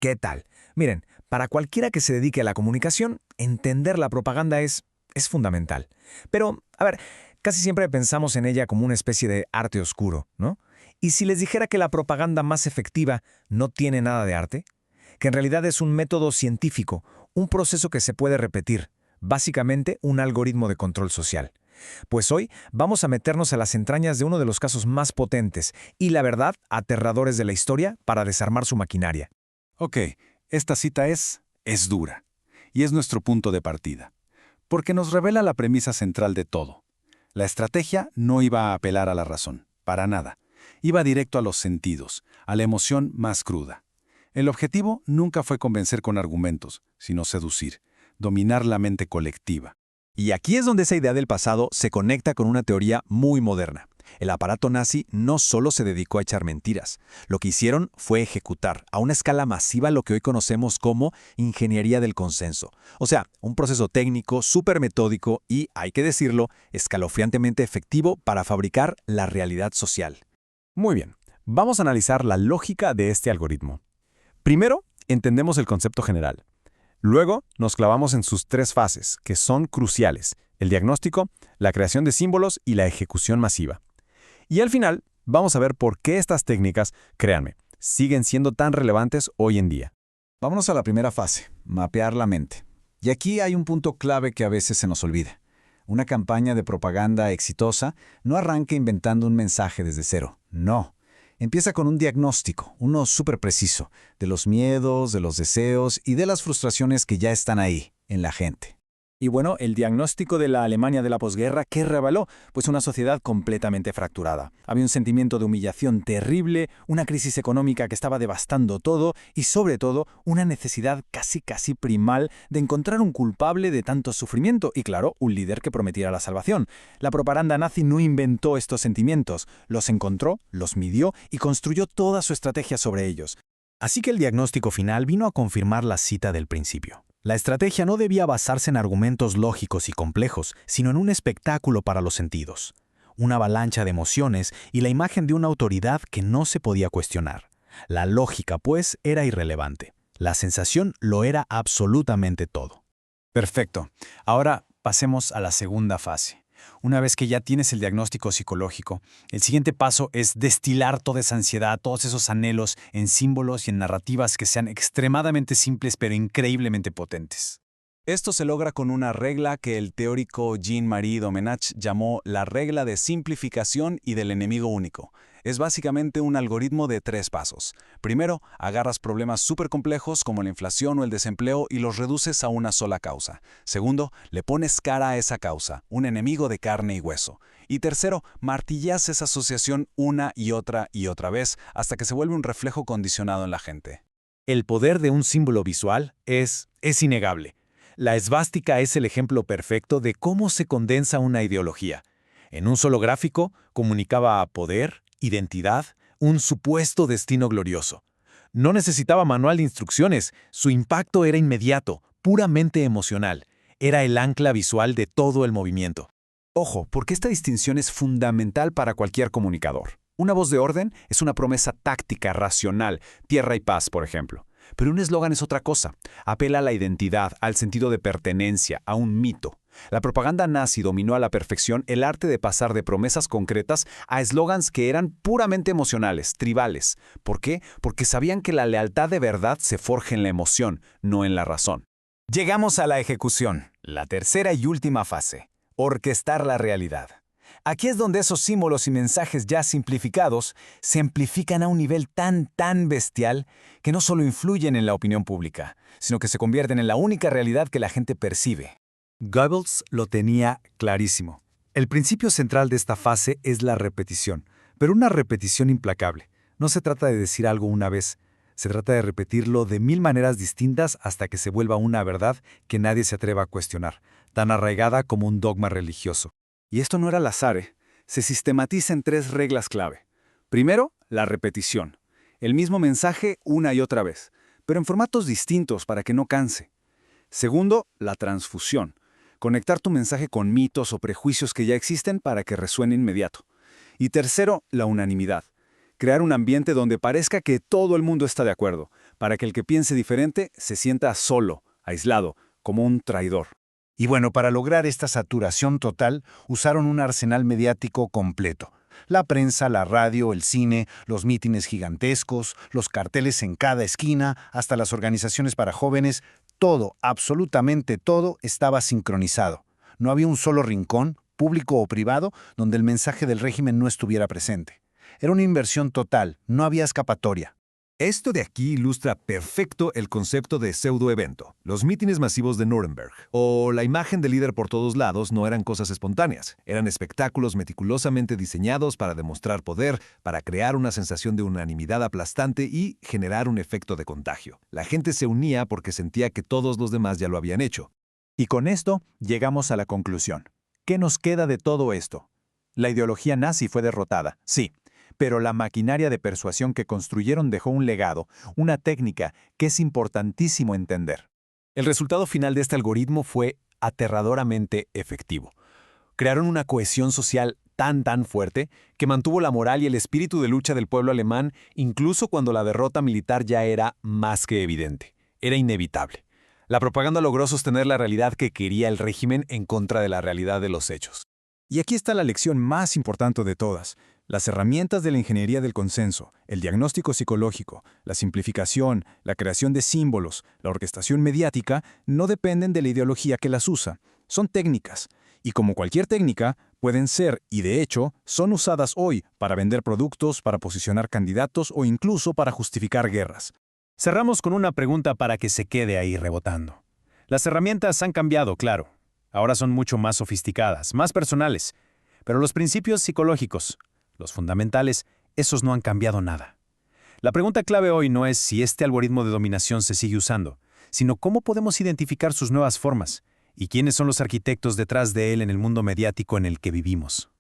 ¿Qué tal? Miren, para cualquiera que se dedique a la comunicación, entender la propaganda es fundamental. Pero, a ver, casi siempre pensamos en ella como una especie de arte oscuro, ¿no? ¿Y si les dijera que la propaganda más efectiva no tiene nada de arte? Que en realidad es un método científico, un proceso que se puede repetir, básicamente un algoritmo de control social. Pues hoy vamos a meternos a las entrañas de uno de los casos más potentes y, la verdad, aterradores de la historia para desarmar su maquinaria. Ok, esta cita es dura, y es nuestro punto de partida, porque nos revela la premisa central de todo. La estrategia no iba a apelar a la razón, para nada. Iba directo a los sentidos, a la emoción más cruda. El objetivo nunca fue convencer con argumentos, sino seducir, dominar la mente colectiva. Y aquí es donde esa idea del pasado se conecta con una teoría muy moderna. El aparato nazi no solo se dedicó a echar mentiras. Lo que hicieron fue ejecutar a una escala masiva lo que hoy conocemos como ingeniería del consenso. O sea, un proceso técnico, súper metódico y, hay que decirlo, escalofriantemente efectivo para fabricar la realidad social. Muy bien, vamos a analizar la lógica de este algoritmo. Primero, entendemos el concepto general. Luego, nos clavamos en sus tres fases, que son cruciales: el diagnóstico, la creación de símbolos y la ejecución masiva. Y al final, vamos a ver por qué estas técnicas, créanme, siguen siendo tan relevantes hoy en día. Vámonos a la primera fase, mapear la mente. Y aquí hay un punto clave que a veces se nos olvida. Una campaña de propaganda exitosa no arranca inventando un mensaje desde cero. No. Empieza con un diagnóstico, uno súper preciso, de los miedos, de los deseos y de las frustraciones que ya están ahí, en la gente. Y bueno, el diagnóstico de la Alemania de la posguerra, ¿qué reveló? Pues una sociedad completamente fracturada. Había un sentimiento de humillación terrible, una crisis económica que estaba devastando todo y, sobre todo, una necesidad casi primal de encontrar un culpable de tanto sufrimiento y, claro, un líder que prometiera la salvación. La propaganda nazi no inventó estos sentimientos, los encontró, los midió y construyó toda su estrategia sobre ellos. Así que el diagnóstico final vino a confirmar la cita del principio. La estrategia no debía basarse en argumentos lógicos y complejos, sino en un espectáculo para los sentidos, una avalancha de emociones y la imagen de una autoridad que no se podía cuestionar. La lógica, pues, era irrelevante. La sensación lo era absolutamente todo. Perfecto. Ahora pasemos a la segunda fase. Una vez que ya tienes el diagnóstico psicológico, el siguiente paso es destilar toda esa ansiedad, todos esos anhelos en símbolos y en narrativas que sean extremadamente simples pero increíblemente potentes. Esto se logra con una regla que el teórico Jean-Marie Domenach llamó la regla de simplificación y del enemigo único. Es básicamente un algoritmo de 3 pasos. Primero, agarras problemas súper complejos como la inflación o el desempleo y los reduces a una sola causa. Segundo, le pones cara a esa causa, un enemigo de carne y hueso. Y tercero, martillas esa asociación una y otra vez hasta que se vuelve un reflejo condicionado en la gente. El poder de un símbolo visual es innegable. La esvástica es el ejemplo perfecto de cómo se condensa una ideología. En un solo gráfico comunicaba poder, identidad, un supuesto destino glorioso. No necesitaba manual de instrucciones, su impacto era inmediato, puramente emocional. Era el ancla visual de todo el movimiento. Ojo, porque esta distinción es fundamental para cualquier comunicador. Una voz de orden es una promesa táctica, racional, tierra y paz, por ejemplo. Pero un eslogan es otra cosa. Apela a la identidad, al sentido de pertenencia, a un mito. La propaganda nazi dominó a la perfección el arte de pasar de promesas concretas a eslogans que eran puramente emocionales, tribales. ¿Por qué? Porque sabían que la lealtad de verdad se forja en la emoción, no en la razón. Llegamos a la ejecución, la tercera y última fase: orquestar la realidad. Aquí es donde esos símbolos y mensajes ya simplificados se amplifican a un nivel tan bestial que no solo influyen en la opinión pública, sino que se convierten en la única realidad que la gente percibe. Goebbels lo tenía clarísimo. El principio central de esta fase es la repetición, pero una repetición implacable. No se trata de decir algo una vez, se trata de repetirlo de 1000 maneras distintas hasta que se vuelva una verdad que nadie se atreva a cuestionar, tan arraigada como un dogma religioso. Y esto no era al azar, Se sistematiza en 3 reglas clave. Primero, la repetición. El mismo mensaje una y otra vez, pero en formatos distintos para que no canse. Segundo, la transfusión. Conectar tu mensaje con mitos o prejuicios que ya existen para que resuene inmediato. Y tercero, la unanimidad. Crear un ambiente donde parezca que todo el mundo está de acuerdo, para que el que piense diferente se sienta solo, aislado, como un traidor. Y bueno, para lograr esta saturación total, usaron un arsenal mediático completo. La prensa, la radio, el cine, los mítines gigantescos, los carteles en cada esquina, hasta las organizaciones para jóvenes, todo, absolutamente todo, estaba sincronizado. No había un solo rincón, público o privado, donde el mensaje del régimen no estuviera presente. Era una inversión total, no había escapatoria. Esto de aquí ilustra perfecto el concepto de pseudoevento, los mítines masivos de Nuremberg, o la imagen del líder por todos lados no eran cosas espontáneas, eran espectáculos meticulosamente diseñados para demostrar poder, para crear una sensación de unanimidad aplastante y generar un efecto de contagio. La gente se unía porque sentía que todos los demás ya lo habían hecho. Y con esto llegamos a la conclusión. ¿Qué nos queda de todo esto? La ideología nazi fue derrotada, sí, pero la maquinaria de persuasión que construyeron dejó un legado, una técnica que es importantísimo entender. El resultado final de este algoritmo fue aterradoramente efectivo. Crearon una cohesión social tan fuerte que mantuvo la moral y el espíritu de lucha del pueblo alemán incluso cuando la derrota militar ya era más que evidente. Era inevitable. La propaganda logró sostener la realidad que quería el régimen en contra de la realidad de los hechos. Y aquí está la lección más importante de todas. Las herramientas de la ingeniería del consenso, el diagnóstico psicológico, la simplificación, la creación de símbolos, la orquestación mediática, no dependen de la ideología que las usa. Son técnicas. Y como cualquier técnica, pueden ser, y de hecho, son usadas hoy para vender productos, para posicionar candidatos o incluso para justificar guerras. Cerramos con una pregunta para que se quede ahí rebotando. Las herramientas han cambiado, claro. Ahora son mucho más sofisticadas, más personales. Pero los principios psicológicos, los fundamentales, esos no han cambiado nada. La pregunta clave hoy no es si este algoritmo de dominación se sigue usando, sino cómo podemos identificar sus nuevas formas y quiénes son los arquitectos detrás de él en el mundo mediático en el que vivimos.